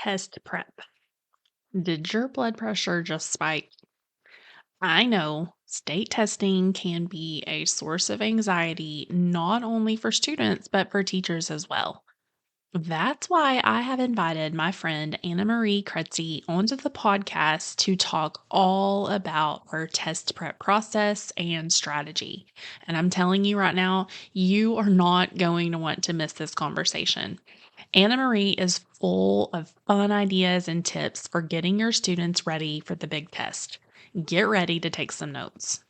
Test prep. Did your blood pressure just spike? I know state testing can be a source of anxiety, not only for students, but for teachers as well. That's why I have invited my friend Annamarie Krejci onto the podcast to talk all about her test prep process and strategy. And I'm telling you right now, you are not going to want to miss this conversation. Anna Marie is full of fun ideas and tips for getting your students ready for the big test. Get ready to take some notes.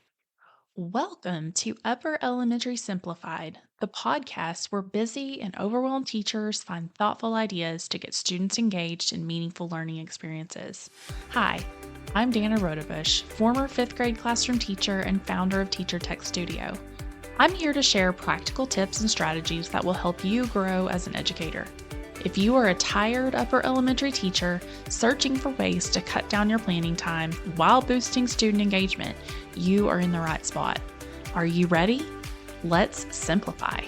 Welcome to Upper Elementary Simplified, the podcast where busy and overwhelmed teachers find thoughtful ideas to get students engaged in meaningful learning experiences. Hi, I'm Danna Rodebush, former fifth grade classroom teacher and founder of Teacher Tech Studio. I'm here to share practical tips and strategies that will help you grow as an educator. If you are a tired upper elementary teacher searching for ways to cut down your planning time while boosting student engagement, you are in the right spot. Are you ready? Let's simplify.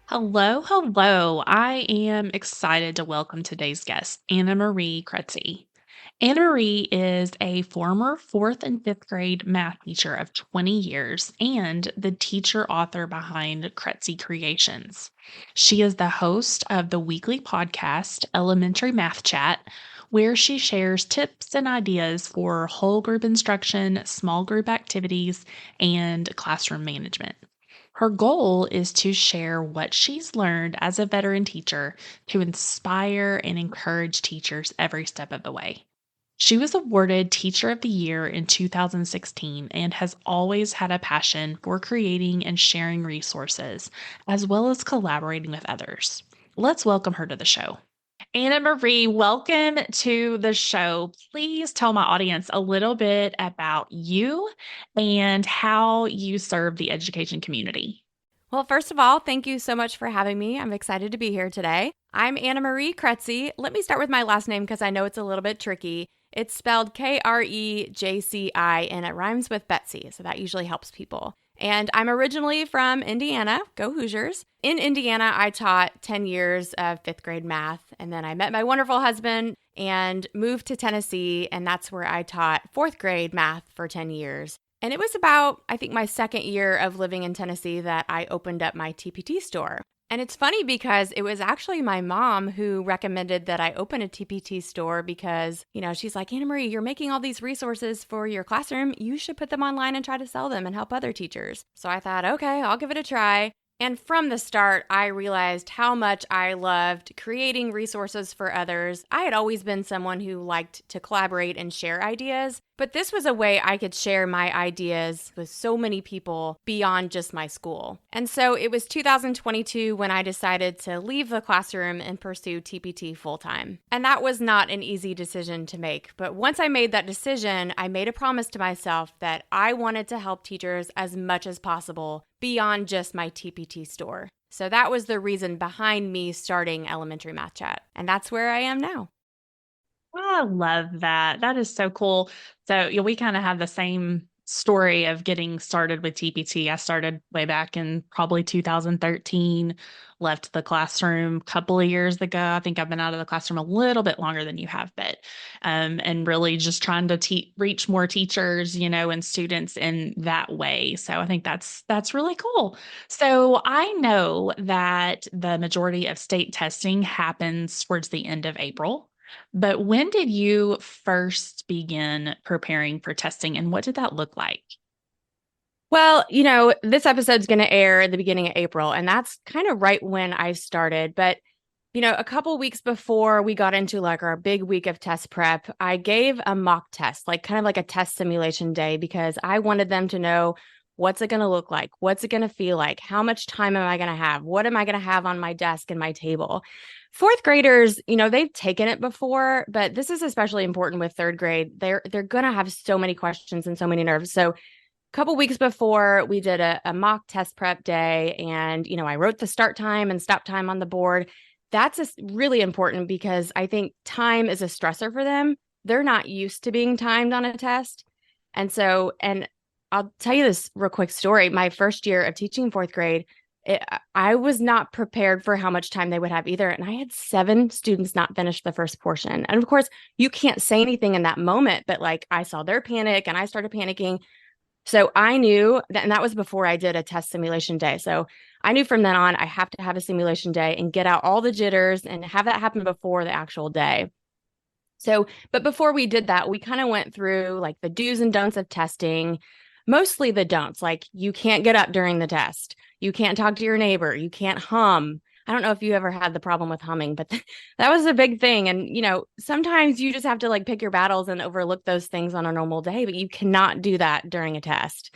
Hello. I am excited to welcome today's guest, Annamarie Krejci. Annamarie is a former fourth and fifth grade math teacher of 20 years and the teacher author behind Krejci Creations. She is the host of the weekly podcast, Elementary Math Chat, where she shares tips and ideas for whole group instruction, small group activities, and classroom management. Her goal is to share what she's learned as a veteran teacher to inspire and encourage teachers every step of the way. She was awarded Teacher of the Year in 2016 and has always had a passion for creating and sharing resources, as well as collaborating with others. Let's welcome her to the show. Annamarie, welcome to the show. Please tell my audience a little bit about you and how you serve the education community. Well, first of all, thank you so much for having me. I'm excited to be here today. I'm Annamarie Krejci. Let me start with my last name because I know it's a little bit tricky. It's spelled Krejci, and it rhymes with Betsy, so that usually helps people. And I'm originally from Indiana. Go Hoosiers. In Indiana, I taught 10 years of fifth grade math, and then I met my wonderful husband and moved to Tennessee, and that's where I taught fourth grade math for 10 years. And it was about, I think, my second year of living in Tennessee that I opened up my TPT store. And it's funny because it was actually my mom who recommended that I open a TPT store because, she's like, Annamarie, you're making all these resources for your classroom. You should put them online and try to sell them and help other teachers. So I thought, okay, I'll give it a try. And from the start, I realized how much I loved creating resources for others. I had always been someone who liked to collaborate and share ideas, but this was a way I could share my ideas with so many people beyond just my school. And so it was 2022 when I decided to leave the classroom and pursue TPT full-time. And that was not an easy decision to make. But once I made that decision, I made a promise to myself that I wanted to help teachers as much as possible beyond just my TPT store. So that was the reason behind me starting Elementary Math Chat. And that's where I am now. I love that. That is so cool. So, we kind of have the same story of getting started with TPT. I started way back in probably 2013, left the classroom a couple of years ago. I think I've been out of the classroom a little bit longer than you have, but and really just trying to reach more teachers, and students in that way. So I think that's really cool. So I know that the majority of state testing happens towards the end of April. But when did you first begin preparing for testing and what did that look like? Well, this episode's going to air at the beginning of April, and that's kind of right when I started. But, a couple weeks before we got into our big week of test prep, I gave a mock test, kind of like a test simulation day, because I wanted them to know what's it going to look like? What's it going to feel like? How much time am I going to have? What am I going to have on my desk and my table? Fourth graders, they've taken it before, but this is especially important with third grade. They're going to have so many questions and so many nerves. So a couple weeks before, we did a mock test prep day, and, I wrote the start time and stop time on the board. That's really important because I think time is a stressor for them. They're not used to being timed on a test. And I'll tell you this real quick story. My first year of teaching fourth grade, it, I was not prepared for how much time they would have either. And I had 7 students not finish the first portion. And of course, you can't say anything in that moment, but like I saw their panic and I started panicking. So I knew that, and that was before I did a test simulation day. So I knew from then on, I have to have a simulation day and get out all the jitters and have that happen before the actual day. So, but before we did that, we kind of went through like the do's and don'ts of testing, mostly the don'ts. Like you can't get up during the test, you can't talk to your neighbor, you can't hum. I don't know if you ever had the problem with humming, but that was a big thing. And, sometimes you just have to like pick your battles and overlook those things on a normal day, but you cannot do that during a test.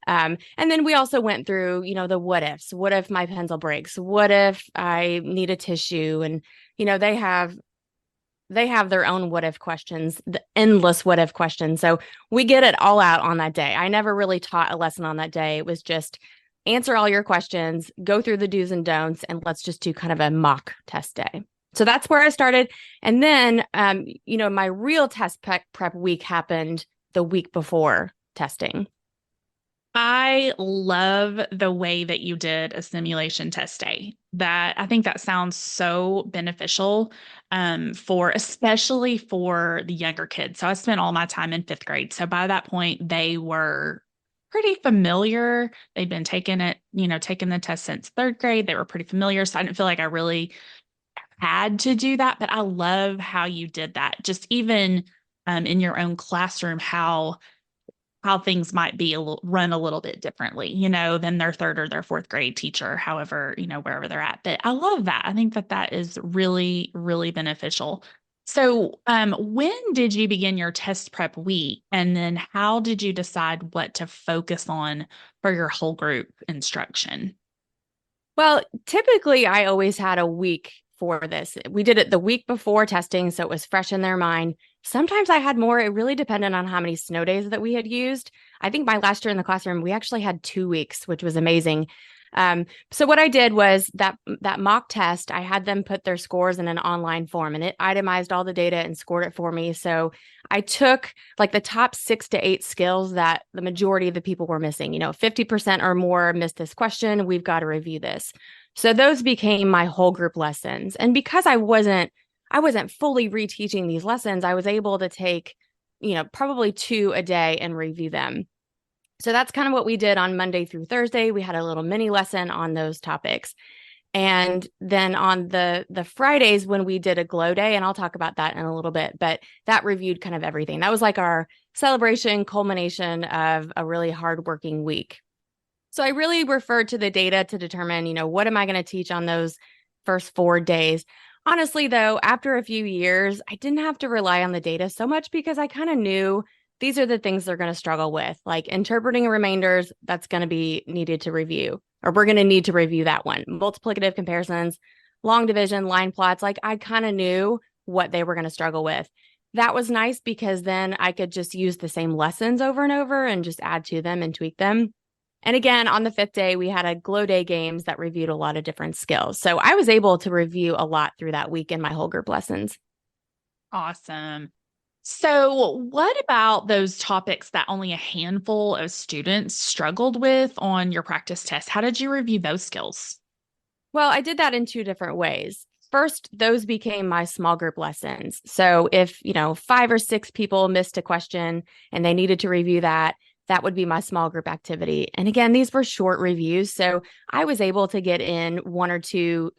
And then we also went through, the what ifs. What if my pencil breaks? What if I need a tissue? And, they have their own what if questions, the endless what if questions. So we get it all out on that day. I never really taught a lesson on that day. It was just answer all your questions, go through the do's and don'ts, and let's just do kind of a mock test day. So that's where I started. And then, my real test prep week happened the week before testing. I love the way that you did a simulation test day. That I think that sounds so beneficial for especially for the younger kids. So I spent all my time in fifth grade. So by that point, they were pretty familiar. They'd been taking the test since third grade. They were pretty familiar. So I didn't feel like I really had to do that. But I love how you did that. Just even in your own classroom, how things might be run a little bit differently, than their third or their fourth grade teacher, however, wherever they're at. But I love that. I think that that is really, really beneficial. So, when did you begin your test prep week? And then how did you decide what to focus on for your whole group instruction? Well, typically I always had a week for this. We did it the week before testing, so it was fresh in their mind. Sometimes I had more. It really depended on how many snow days that we had used. I think my last year in the classroom, we actually had 2 weeks, which was amazing. So what I did was that mock test, I had them put their scores in an online form and it itemized all the data and scored it for me. So I took like the top 6 to 8 skills that the majority of the people were missing. 50% or more missed this question. We've got to review this. So those became my whole group lessons. And because I wasn't fully reteaching these lessons, I was able to take, probably 2 a day and review them. So that's kind of what we did on Monday through Thursday. We had a little mini lesson on those topics. And then on the Fridays when we did a glow day, and I'll talk about that in a little bit, but that reviewed kind of everything. That was like our celebration culmination of a really hardworking week. So I really referred to the data to determine, what am I going to teach on those first 4 days? Honestly, though, after a few years, I didn't have to rely on the data so much because I kind of knew these are the things they're going to struggle with, like interpreting remainders. That's going to be needed to review, or we're going to need to review that one. Multiplicative comparisons, long division, line plots. Like I kind of knew what they were going to struggle with. That was nice because then I could just use the same lessons over and over and just add to them and tweak them. And again, on the 5th day, we had a glow day games that reviewed a lot of different skills. So I was able to review a lot through that week in my whole group lessons. Awesome. So, what about those topics that only a handful of students struggled with on your practice test? How did you review those skills? Well, I did that in 2 different ways. First, those became my small group lessons. So if, 5 or 6 people missed a question and they needed to review that, that would be my small group activity. And again, these were short reviews. So I was able to get in one or two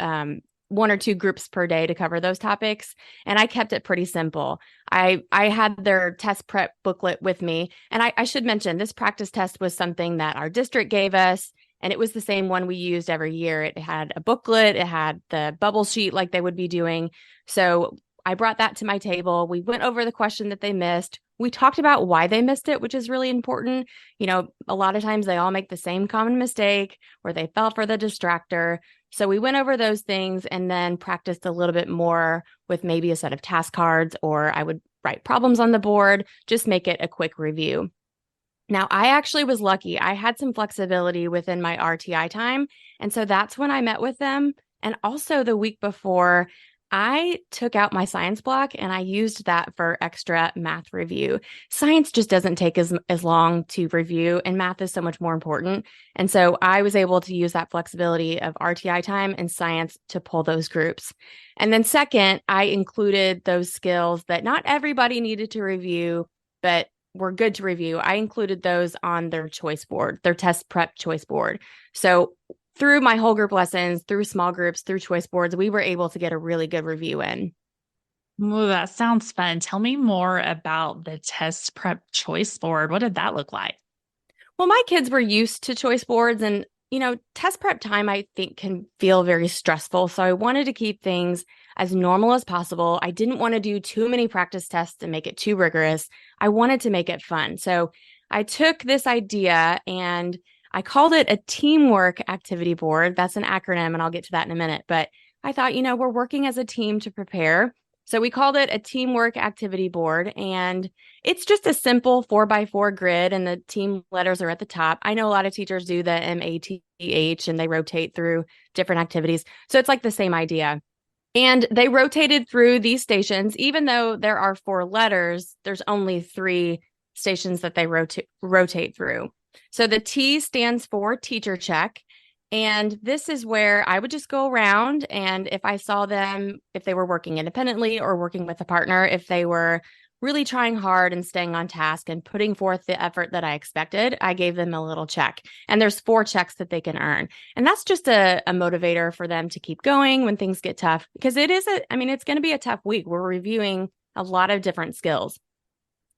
groups per day to cover those topics. And I kept it pretty simple. I had their test prep booklet with me. And I should mention this practice test was something that our district gave us. And it was the same one we used every year. It had a booklet, it had the bubble sheet like they would be doing. So I brought that to my table. We went over the question that they missed. We talked about why they missed it, which is really important. A lot of times they all make the same common mistake where they fell for the distractor. So we went over those things and then practiced a little bit more with maybe a set of task cards, or I would write problems on the board, just make it a quick review. Now, I actually was lucky. I had some flexibility within my RTI time. And so that's when I met with them. And also the week before, I took out my science block and I used that for extra math review. Science just doesn't take as long to review, and math is so much more important. And so I was able to use that flexibility of RTI time and science to pull those groups. And then, second, I included those skills that not everybody needed to review, but were good to review. I included those on their choice board, their test prep choice board. So through my whole group lessons, through small groups, through choice boards, we were able to get a really good review in. Ooh, that sounds fun. Tell me more about the test prep choice board. What did that look like? Well, my kids were used to choice boards, and test prep time I think can feel very stressful. So I wanted to keep things as normal as possible. I didn't want to do too many practice tests and make it too rigorous. I wanted to make it fun. So I took this idea and I called it a teamwork activity board. That's an acronym, and I'll get to that in a minute. But I thought, we're working as a team to prepare. So we called it a teamwork activity board. And it's just a simple 4x4 grid, and the team letters are at the top. I know a lot of teachers do the MATH and they rotate through different activities. So it's like the same idea. And they rotated through these stations. Even though there are four letters, there's only three stations that they rotate through. So the T stands for teacher check. And this is where I would just go around, and if I saw them, if they were working independently or working with a partner, if they were really trying hard and staying on task and putting forth the effort that I expected, I gave them a little check. And there's 4 checks that they can earn. And that's just a motivator for them to keep going when things get tough, because it's going to be a tough week. We're reviewing a lot of different skills.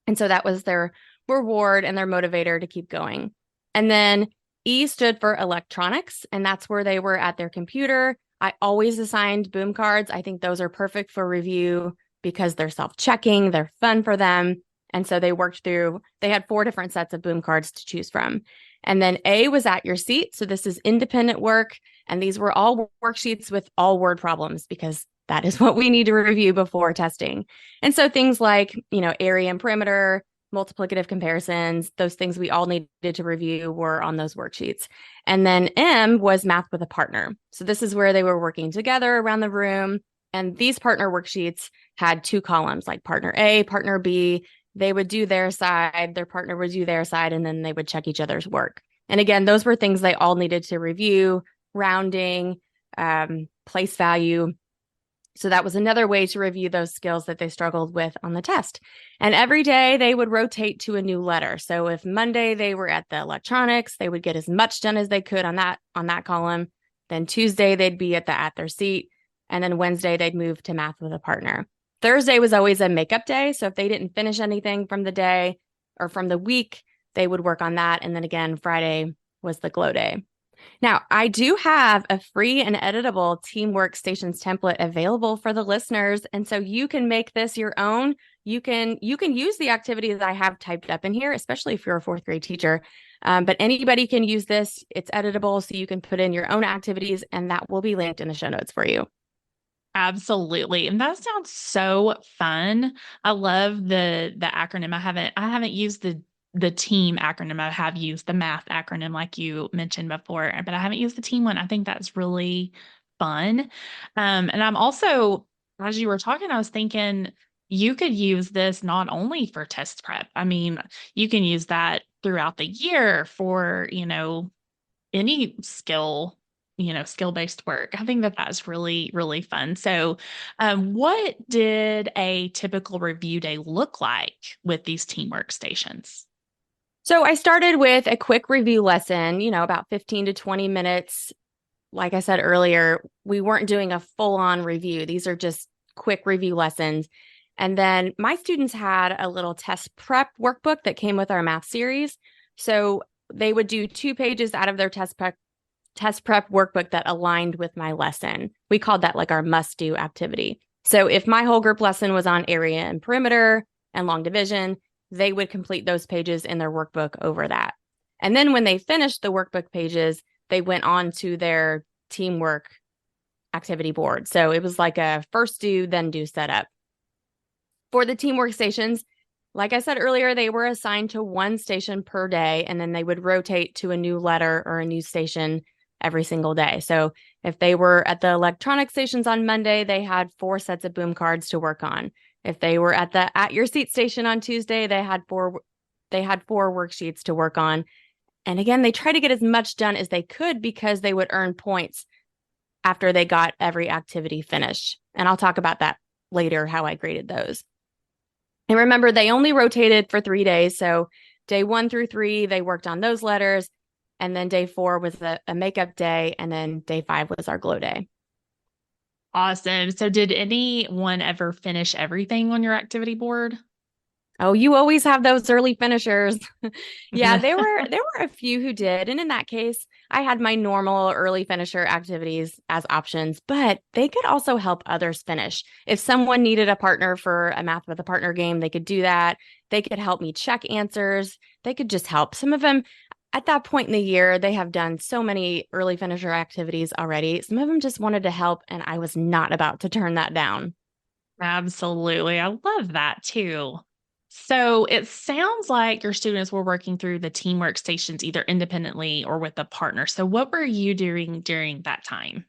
And so that was their reward and their motivator to keep going. And then E stood for electronics, and that's where they were at their computer. I always assigned boom cards. I think those are perfect for review because they're self-checking, they're fun for them. And so they had 4 different sets of boom cards to choose from. And then A was at your seat. So this is independent work. And these were all worksheets with all word problems, because that is what we need to review before testing. And so things like, area and perimeter, multiplicative comparisons, those things we all needed to review were on those worksheets. And then M was math with a partner. So this is where they were working together around the room. And these partner worksheets had 2 columns, like partner A, partner B. They would do their side, their partner would do their side, and then they would check each other's work. And again, those were things they all needed to review: rounding, place value. So that was another way to review those skills that they struggled with on the test. And every day they would rotate to a new letter. So if Monday they were at the electronics, they would get as much done as they could on that column. Then Tuesday they'd be at their seat. And then Wednesday they'd move to math with a partner. Thursday was always a makeup day. So if they didn't finish anything from the day or from the week, they would work on that. And then again, Friday was the glow day. Now, I do have a free and editable Teamwork Stations template available for the listeners, and so you can make this your own. You can use the activities I have typed up in here, especially if you're a 4th grade teacher. But anybody can use this. It's editable, so you can put in your own activities, and that will be linked in the show notes for you. Absolutely. And that sounds so fun. I love the acronym. I haven't used the team acronym. I have used the math acronym like you mentioned before, but I haven't used the team one. I think that's really fun. And I'm also, as you were talking, I was thinking you could use this not only for test prep. I mean, you can use that throughout the year for, any skill-based work. I think that that's really, really fun. So, what did a typical review day look like with these teamwork stations? So I started with a quick review lesson, about 15 to 20 minutes. Like I said earlier, we weren't doing a full-on review. These are just quick review lessons. And then my students had a little test prep workbook that came with our math series. So they would do 2 pages out of their test prep workbook that aligned with my lesson. We called that like our must-do activity. So if my whole group lesson was on area and perimeter and long division, they would complete those pages in their workbook over that. And then when they finished the workbook pages, they went on to their teamwork activity board. So it was like a first do, then do setup. For the teamwork stations, like I said earlier, they were assigned to 1 station per day, and then they would rotate to a new letter or a new station every single day. So if they were at the electronic stations on Monday, they had 4 sets of boom cards to work on. If they were at the at your seat station on Tuesday, they had four worksheets to work on. And again, they try to get as much done as they could because they would earn points after they got every activity finished. And I'll talk about that later, how I graded those. And remember, they only rotated for 3 days. So day 1 through 3, they worked on those letters. And then day 4 was a makeup day. And then day 5 was our glow day. Awesome. So did anyone ever finish everything on your activity board? Oh, you always have those early finishers. Yeah, there were a few who did. And in that case, I had my normal early finisher activities as options, but they could also help others finish. If someone needed a partner for a math with a partner game, they could do that. They could help me check answers. They could just help. Some of them at that point in the year, they have done so many early finisher activities already. Some of them just wanted to help, and I was not about to turn that down. Absolutely. I love that too. So it sounds like your students were working through the teamwork stations either independently or with a partner. So what were you doing during that time?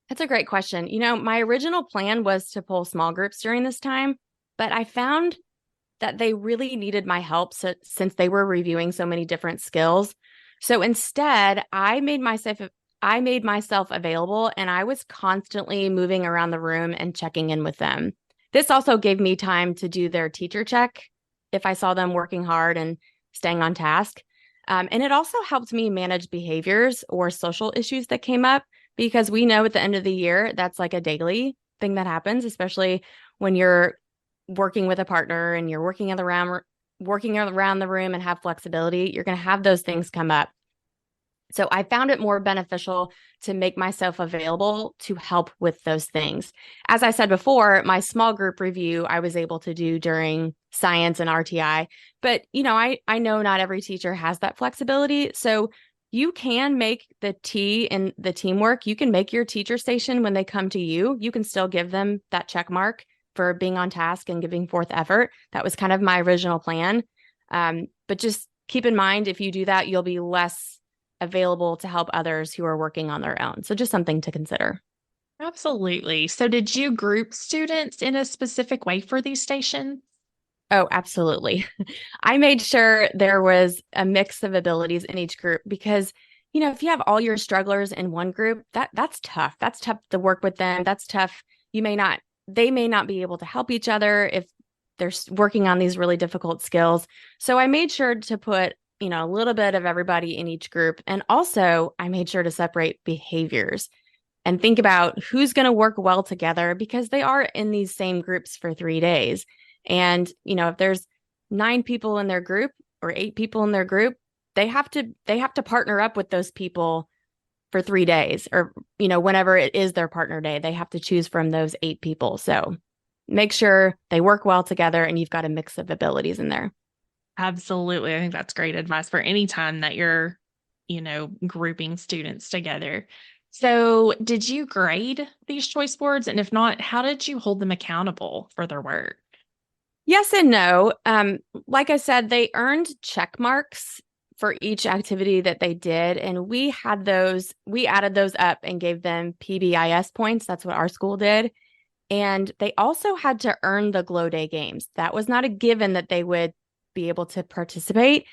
That's a great question. My original plan was to pull small groups during this time, but I found that they really needed my help since they were reviewing so many different skills. So instead, I made myself available, and I was constantly moving around the room and checking in with them. This also gave me time to do their teacher check if I saw them working hard and staying on task. And it also helped me manage behaviors or social issues that came up because we know at the end of the year, that's like a daily thing that happens, especially when you're working with a partner and you're working around the room and have flexibility. You're going to have those things come up. So I found it more beneficial to make myself available to help with those things. As I said before, my small group review I was able to do during science and RTI, but I know not every teacher has that flexibility. So you can make the T in the teamwork. You can make your teacher station when they come to you. You can still give them that check mark for being on task and giving forth effort. That was kind of my original plan. But just keep in mind, if you do that, you'll be less available to help others who are working on their own. So just something to consider. Absolutely. So did you group students in a specific way for these stations? Oh, absolutely. I made sure there was a mix of abilities in each group because, if you have all your strugglers in one group, that's tough. That's tough to work with them. That's tough. They may not be able to help each other if they're working on these really difficult skills. So I made sure to put, a little bit of everybody in each group. And also I made sure to separate behaviors and think about who's going to work well together because they are in these same groups for 3 days. And, if there's 9 people in their group or 8 people in their group, they have to partner up with those people for 3 days or, whenever it is their partner day, they have to choose from those 8 people. So make sure they work well together and you've got a mix of abilities in there. Absolutely. I think that's great advice for any time that you're, grouping students together. So did you grade these choice boards? And if not, how did you hold them accountable for their work? Yes and no. Like I said, they earned check marks for each activity that they did. And we added those up and gave them PBIS points. That's what our school did. And they also had to earn the glow day games. That was not a given that they would be able to participate.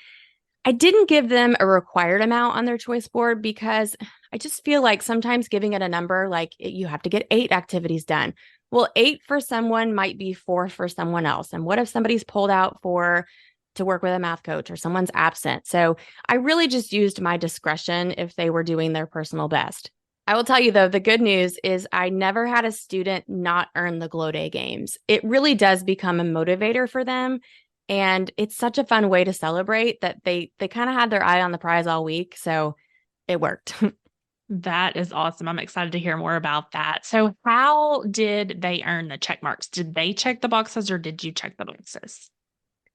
I didn't give them a required amount on their choice board because I just feel like sometimes giving it a number, like you have to get 8 activities done. Well, 8 for someone might be 4 for someone else. And what if somebody's pulled out to work with a math coach or someone's absent? So I really just used my discretion if they were doing their personal best. I will tell you though, the good news is I never had a student not earn the glow day games. It really does become a motivator for them. And it's such a fun way to celebrate that they kind of had their eye on the prize all week. So it worked. That is awesome. I'm excited to hear more about that. So how did they earn the check marks? Did they check the boxes or did you check the boxes?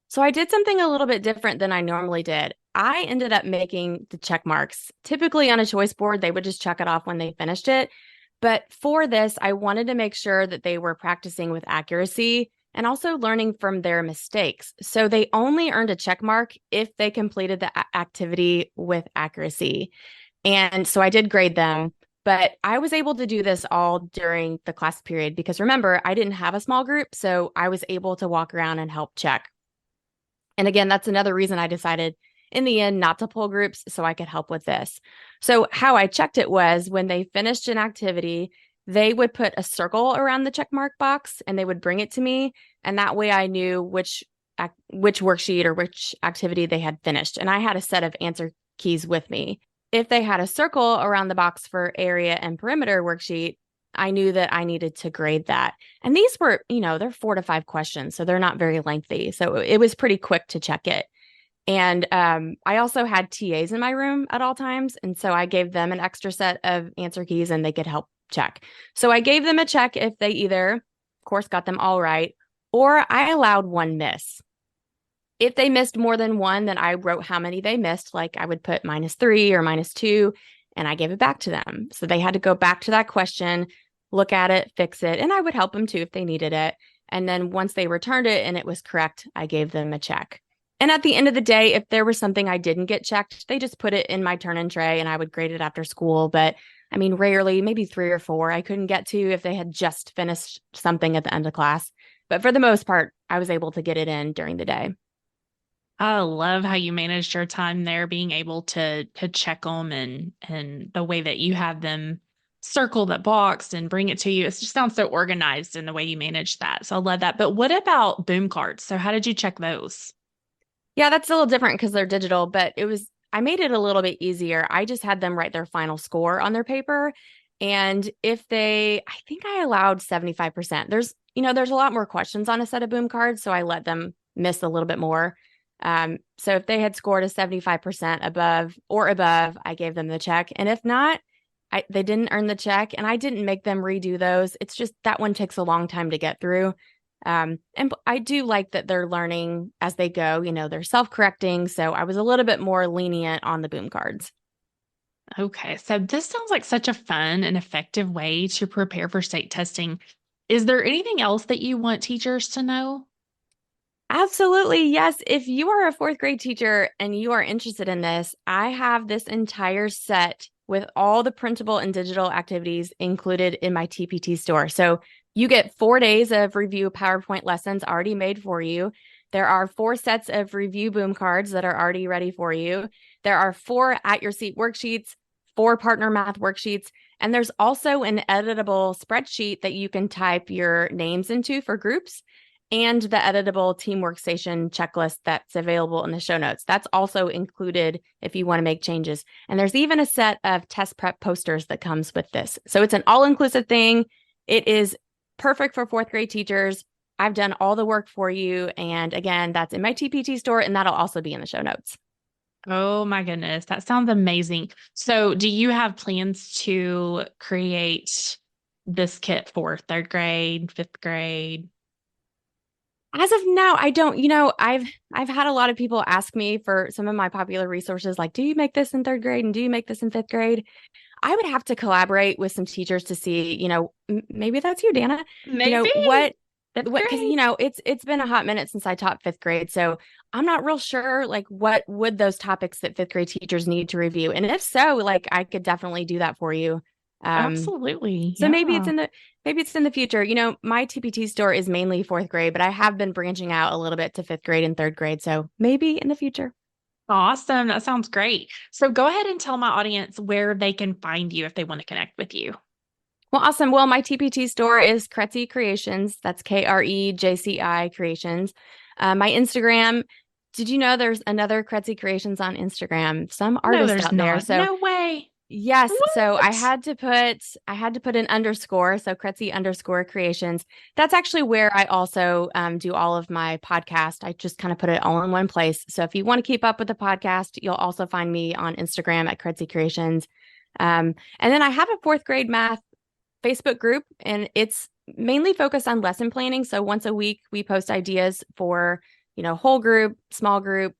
So I did something a little bit different than I normally did. I ended up making the check marks. Typically on a choice board, they would just check it off when they finished it. But for this, I wanted to make sure that they were practicing with accuracy and also learning from their mistakes. So they only earned a check mark if they completed the activity with accuracy. And so I did grade them, but I was able to do this all during the class period because remember, I didn't have a small group. So I was able to walk around and help check. And again, that's another reason I decided in the end not to pull groups so I could help with this. So, how I checked it was when they finished an activity, they would put a circle around the check mark box and they would bring it to me. And that way I knew which worksheet or which activity they had finished. And I had a set of answer keys with me. If they had a circle around the box for area and perimeter worksheet, I knew that I needed to grade that. And these were, they're 4 to 5 questions, so they're not very lengthy. So it was pretty quick to check it. And I also had TAs in my room at all times. And so I gave them an extra set of answer keys and they could help check. So I gave them a check if they either, of course, got them all right, or I allowed one miss. If they missed more than one, then I wrote how many they missed. Like I would put -3 or -2, and I gave it back to them. So they had to go back to that question, look at it, fix it, and I would help them too if they needed it. And then once they returned it and it was correct, I gave them a check. And at the end of the day, if there was something I didn't get checked, they just put it in my turn-in tray and I would grade it after school. But I mean, rarely, maybe 3 or 4 I couldn't get to if they had just finished something at the end of class. But for the most part, I was able to get it in during the day. I love how you managed your time there, being able to check them and the way that you had them circle that box and bring it to you. It just sounds so organized in the way you managed that. So I love that. But what about boom cards? So how did you check those? Yeah, that's a little different because they're digital, but I made it a little bit easier. I just had them write their final score on their paper. And I think I allowed 75%. There's a lot more questions on a set of boom cards. So I let them miss a little bit more. So if they had scored a 75% above, I gave them the check. And if not, they didn't earn the check and I didn't make them redo those. It's just that one takes a long time to get through. And I do like that they're learning as they go, they're self-correcting. So I was a little bit more lenient on the boom cards. Okay, so this sounds like such a fun and effective way to prepare for state testing. Is there anything else that you want teachers to know? Absolutely. Yes. If you are a fourth grade teacher and you are interested in this, I have this entire set with all the printable and digital activities included in my TPT store. So you get 4 days of review PowerPoint lessons already made for you. There are 4 sets of review boom cards that are already ready for you. There are 4 at-your-seat worksheets, 4 partner math worksheets, and there's also an editable spreadsheet that you can type your names into for groups and the editable team workstation checklist that's available in the show notes. That's also included if you want to make changes. And there's even a set of test prep posters that comes with this. So it's an all-inclusive thing. It is perfect for fourth grade teachers. I've done all the work for you. And again, that's in my TPT store, and that'll also be in the show notes. Oh my goodness, that sounds amazing. So, do you have plans to create this kit for third grade, fifth grade? As of now, I don't, I've had a lot of people ask me for some of my popular resources, like, do you make this in third grade and do you make this in fifth grade? I would have to collaborate with some teachers to see, maybe that's you, Danna, Maybe fifth because, grade. it's been a hot minute since I taught fifth grade. So I'm not real sure, like, what would those topics that fifth grade teachers need to review? And if so, like, I could definitely do that for you. Um, Absolutely. so Yeah. maybe it's in the future. My TPT store is mainly fourth grade, but I have been branching out a little bit to fifth grade and third grade. So maybe in the future. Awesome. That sounds great. So, go ahead and tell my audience where they can find you if they want to connect with you. Well, awesome. Well, my TPT store is Krejci Creations. That's KREJCI Creations. My Instagram. Did you know there's another Krejci Creations on Instagram? Some No, artist there's out there. not. So No way. yes, so What? I had to put an underscore, so Krejci_Creations. That's actually where I also do all of my podcast. I just kind of put it all in one place. So if you want to keep up with the podcast, you'll also find me on Instagram at Krejci Creations. And then I have a fourth grade math Facebook group, and it's mainly focused on lesson planning. So once a week, we post ideas for, whole group, small group,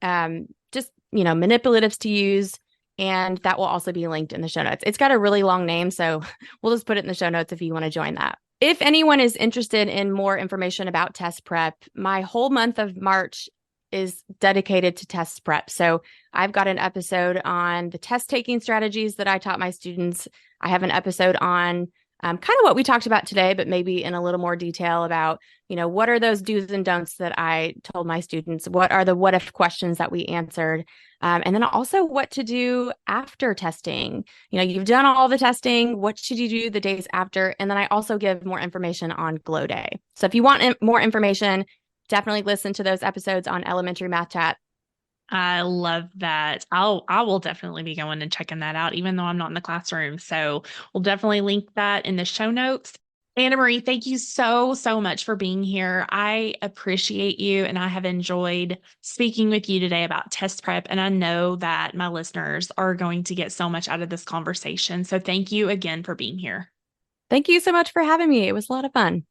just, manipulatives to use. And that will also be linked in the show notes. It's got a really long name, so we'll just put it in the show notes if you want to join that. If anyone is interested in more information about test prep, my whole month of March is dedicated to test prep. So I've got an episode on the test taking strategies that I taught my students. I have an episode on kind of what we talked about today, but maybe in a little more detail about, what are those do's and don'ts that I told my students? What are the what if questions that we answered? And then also what to do after testing. You've done all the testing. What should you do the days after? And then I also give more information on Glow Day. So if you want more information, definitely listen to those episodes on Elementary Math Chat. I love that. I will definitely be going and checking that out, even though I'm not in the classroom. So we'll definitely link that in the show notes. Annamarie, thank you so, so much for being here. I appreciate you, and I have enjoyed speaking with you today about test prep. And I know that my listeners are going to get so much out of this conversation. So thank you again for being here. Thank you so much for having me. It was a lot of fun.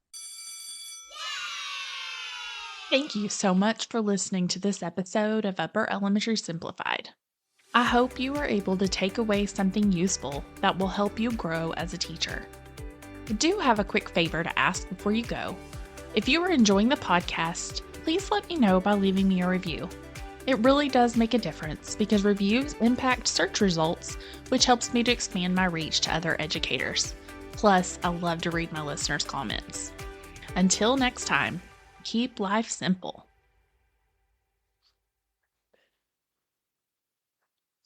Thank you so much for listening to this episode of Upper Elementary Simplified. I hope you are able to take away something useful that will help you grow as a teacher. I do have a quick favor to ask before you go. If you are enjoying the podcast, please let me know by leaving me a review. It really does make a difference because reviews impact search results, which helps me to expand my reach to other educators. Plus, I love to read my listeners' comments. Until next time, keep life simple.